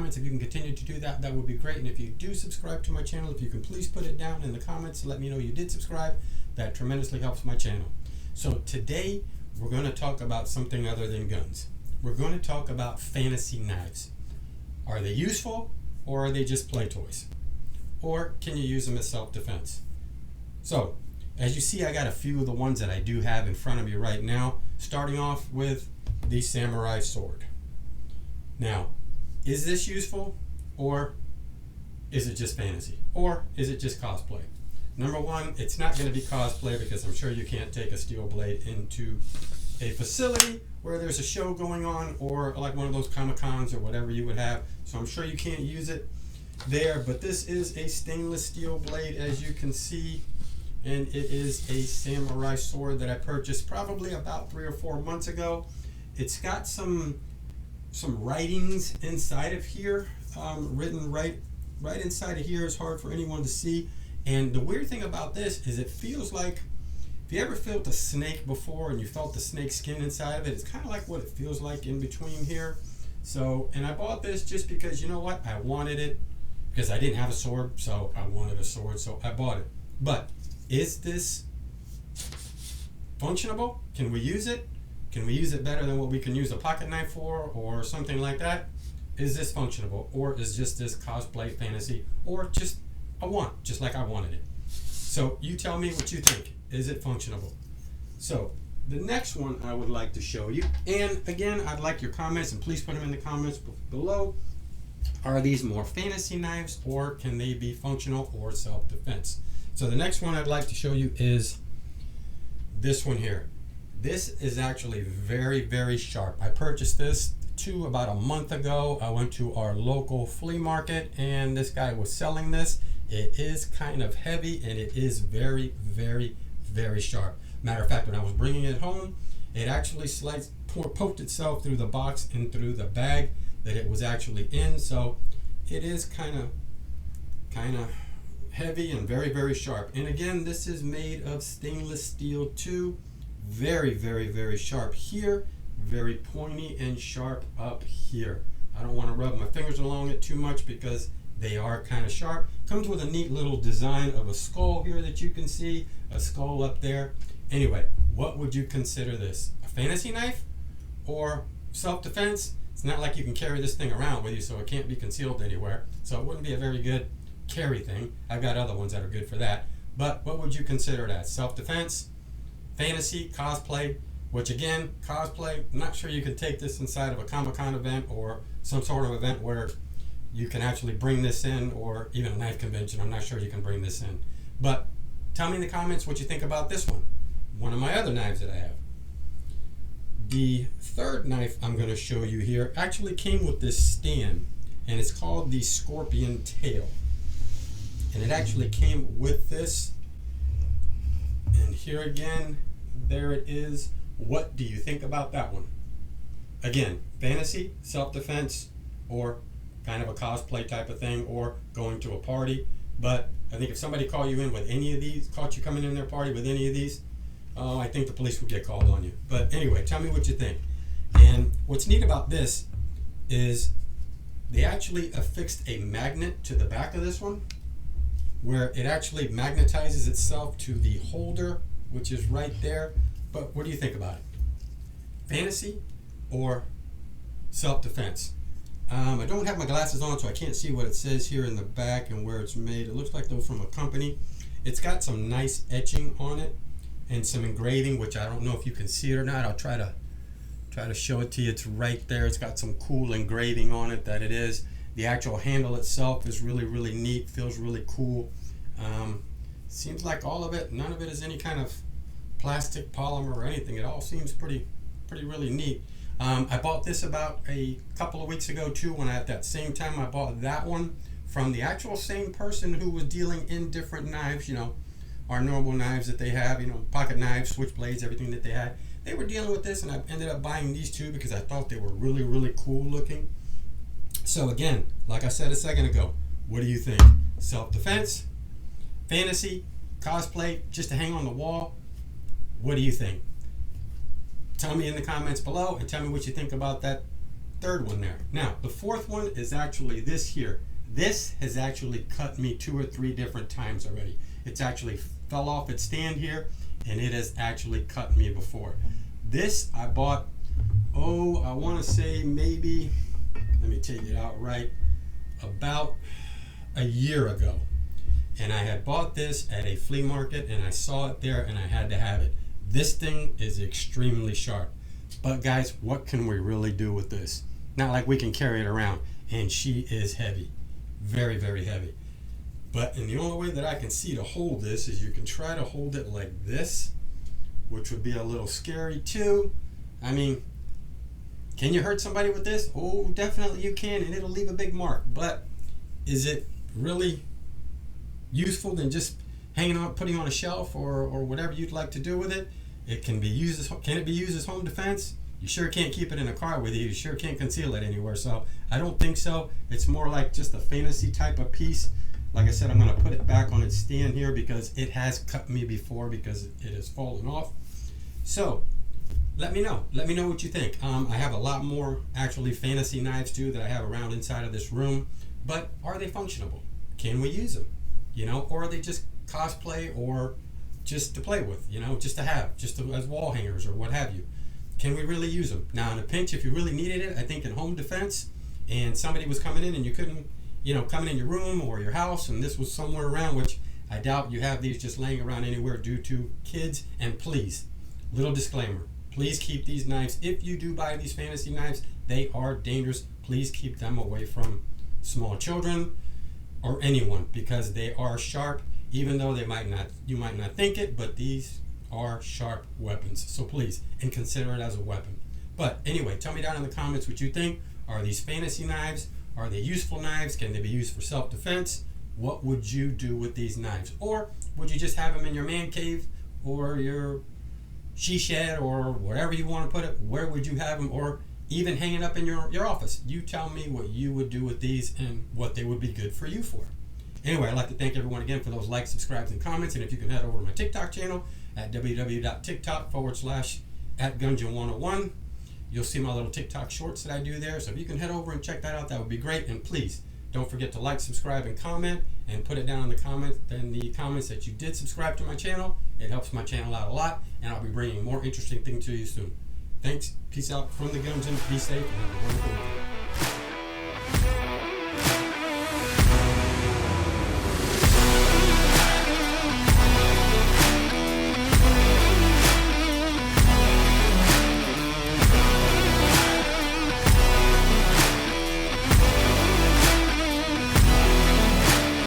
comments. If you can continue to do that, that would be great. And if you do subscribe to my channel, if you can please put it down in the comments to let me know you did subscribe. That tremendously helps my channel. So today we're going to talk about something other than guns. We're going to talk about fantasy knives. Are they useful, or are they just play toys? Or can you use them as self-defense? So as you see, I got a few of the ones that I do have in front of me right now, starting off with the samurai sword. Now, is this useful, or is it just fantasy, or is it just cosplay? Number one, it's not going to be cosplay, because I'm sure you can't take a steel blade into a facility where there's a show going on, or like one of those Comic-Cons or whatever you would have. So I'm sure you can't use it there, but this is a stainless steel blade, as you can see, and it is a samurai sword that I purchased probably about 3 or 4 months ago. It's got some writings inside of here, written right inside of here. Is hard for anyone to see. And the weird thing about this is it feels like, if you ever felt a snake before and you felt the snake skin inside of it, it's kind of like what it feels like in between here. So, and I bought this just because, you know what, I wanted it, because I didn't have a sword, so I wanted a sword, so I bought it. But is this functionable? Can we use it? Can we use it better than what we can use a pocket knife for, or something like that? Is this functionable, or is just this cosplay fantasy, or just a want, just like I wanted it? So you tell me what you think. Is it functionable? So the next one I would like to show you, and again, I'd like your comments, and please put them in the comments below. Are these more fantasy knives, or can they be functional or self-defense? So the next one I'd like to show you is this one here. This is actually very, very sharp. I purchased this about a month ago. I went to our local flea market, and this guy was selling this. It is kind of heavy, and it is very, very, very sharp. Matter of fact, when I was bringing it home, it actually poked itself through the box and through the bag that it was actually in. So it is kind of heavy and very, very sharp. And again, this is made of stainless steel too. Very, very, very sharp here, very pointy and sharp up here. I don't want to rub my fingers along it too much because they are kind of sharp. Comes with a neat little design of a skull here that you can see, a skull up there. Anyway, what would you consider this? A fantasy knife or self-defense? It's not like you can carry this thing around with you, so it can't be concealed anywhere. So it wouldn't be a very good carry thing. I've got other ones that are good for that. But what would you consider that? Self-defense, fantasy, cosplay? Which again, cosplay, I'm not sure you can take this inside of a Comic-Con event or some sort of event where you can actually bring this in, or even a knife convention. I'm not sure you can bring this in. But tell me in the comments what you think about this one of my other knives that I have. The third knife I'm going to show you here actually came with this stand, and it's called the Scorpion Tail. And it actually came with this. And here again, there it is. What do you think about that one? Again, fantasy, self-defense, or kind of a cosplay type of thing, or going to a party. But I think if somebody caught you in with any of these, caught you coming in their party with any of these, I think the police would get called on you. But anyway, tell me what you think. And what's neat about this is they actually affixed a magnet to the back of this one, where it actually magnetizes itself to the holder, which is right there. But what do you think about it? Fantasy or self-defense? I don't have my glasses on, so I can't see what it says here in the back and where it's made. It looks like they're from a company. It's got some nice etching on it and some engraving, which I don't know if you can see it or not. I'll try to show it to you. It's right there. It's got some cool engraving on it that it is. The actual handle itself is really, really neat. Feels really cool. Seems like all of it, none of it is any kind of plastic, polymer, or anything. It all seems pretty really neat. I bought this about a couple of weeks ago too, when at that same time I bought that one from the actual same person who was dealing in different knives, you know, our normal knives that they have, you know, pocket knives, switchblades, everything that they had. They were dealing with this, and I ended up buying these two because I thought they were really, really cool looking. So again, like I said a second ago, what do you think? Self-defense, fantasy, cosplay, just to hang on the wall? What do you think? Tell me in the comments below, and tell me what you think about that third one there. Now, the fourth one is actually this here. This has actually cut me 2 or 3 different times already. It's actually fell off its stand here, and it has actually cut me before. This I bought, I want to say maybe, let me take it out right, about a year ago. And I had bought this at a flea market, and I saw it there, and I had to have it. This thing is extremely sharp. But guys, what can we really do with this? Not like we can carry it around. And she is heavy. Very, very heavy. But and the only way that I can see to hold this is you can try to hold it like this, which would be a little scary too. I mean, can you hurt somebody with this? Oh, definitely you can, and it'll leave a big mark. But is it really useful than just hanging on, putting on a shelf, or whatever you'd like to do with it? It can be used as, can it be used as home defense? You sure can't keep it in a car with you. You sure can't conceal it anywhere. So I don't think so. It's more like just a fantasy type of piece. Like I said, I'm going to put it back on its stand here because it has cut me before because it has fallen off. So let me know. Let me know what you think. I have a lot more actually fantasy knives too that I have around inside of this room. But are they functional? Can we use them? You know, or are they just cosplay or just to play with, you know, just to have, just to, as wall hangers or what have you? Can we really use them? Now, in a pinch, if you really needed it, I think in home defense, and somebody was coming in and you couldn't, you know, coming in your room or your house, and this was somewhere around, which I doubt you have these just laying around anywhere due to kids. And please, little disclaimer, please keep these knives. If you do buy these fantasy knives, they are dangerous. Please keep them away from small children or anyone, because they are sharp, even though they might not, you might not think it, but these are sharp weapons. So please, and consider it as a weapon. But anyway, tell me down in the comments what you think. Are these fantasy knives? Are they useful knives? Can they be used for self-defense? What would you do with these knives? Or would you just have them in your man cave or your she shed or wherever you want to put it? Where would you have them? Or even hanging up in your office? You tell me what you would do with these and what they would be good for you for. Anyway, I'd like to thank everyone again for those likes, subscribes, and comments. And if you can head over to my TikTok channel at www.tiktok.com/@Gungeon101. You'll see my little TikTok shorts that I do there. So if you can head over and check that out, that would be great. And please don't forget to like, subscribe, and comment, and put it down in the comments that you did subscribe to my channel. It helps my channel out a lot, and I'll be bringing more interesting things to you soon. Thanks. Peace out from the Gungeon. Be safe and have a wonderful week.